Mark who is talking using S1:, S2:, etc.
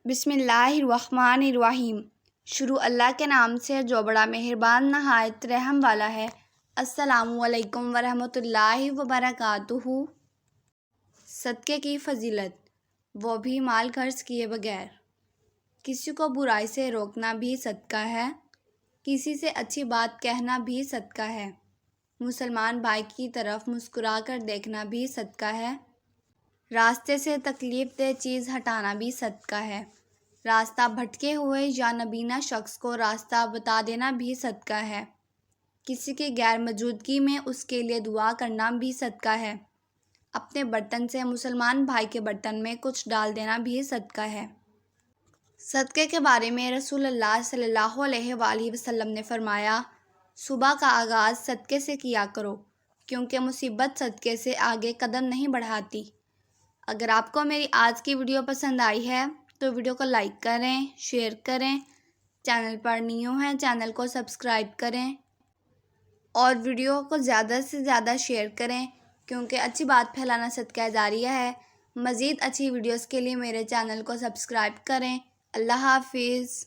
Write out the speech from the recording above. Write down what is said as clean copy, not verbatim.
S1: بسم اللہ الرحمن الرحیم۔ شروع اللہ کے نام سے جو بڑا مہربان نہایت رحم والا ہے۔ السلام علیکم ورحمۃ اللہ وبرکاتہ۔ صدقے کی فضیلت، وہ بھی مال خرچ کیے بغیر۔ کسی کو برائی سے روکنا بھی صدقہ ہے، کسی سے اچھی بات کہنا بھی صدقہ ہے، مسلمان بھائی کی طرف مسکرا کر دیکھنا بھی صدقہ ہے، راستے سے تکلیف دہ چیز ہٹانا بھی صدقہ ہے، راستہ بھٹکے ہوئے یا نابینا شخص کو راستہ بتا دینا بھی صدقہ ہے، کسی کی غیر موجودگی میں اس کے لیے دعا کرنا بھی صدقہ ہے، اپنے برتن سے مسلمان بھائی کے برتن میں کچھ ڈال دینا بھی صدقہ ہے۔ صدقے کے بارے میں رسول اللہ صلی اللہ علیہ وآلہ وسلم نے فرمایا، صبح کا آغاز صدقے سے کیا کرو، کیونکہ مصیبت صدقے سے آگے قدم نہیں بڑھاتی۔ اگر آپ کو میری آج کی ویڈیو پسند آئی ہے تو ویڈیو کو لائک کریں، شیئر کریں، چینل پر نیو ہیں چینل کو سبسکرائب کریں اور ویڈیو کو زیادہ سے زیادہ شیئر کریں، کیونکہ اچھی بات پھیلانا صدقہ جاریہ ہے۔ مزید اچھی ویڈیوز کے لیے میرے چینل کو سبسکرائب کریں۔ اللہ حافظ۔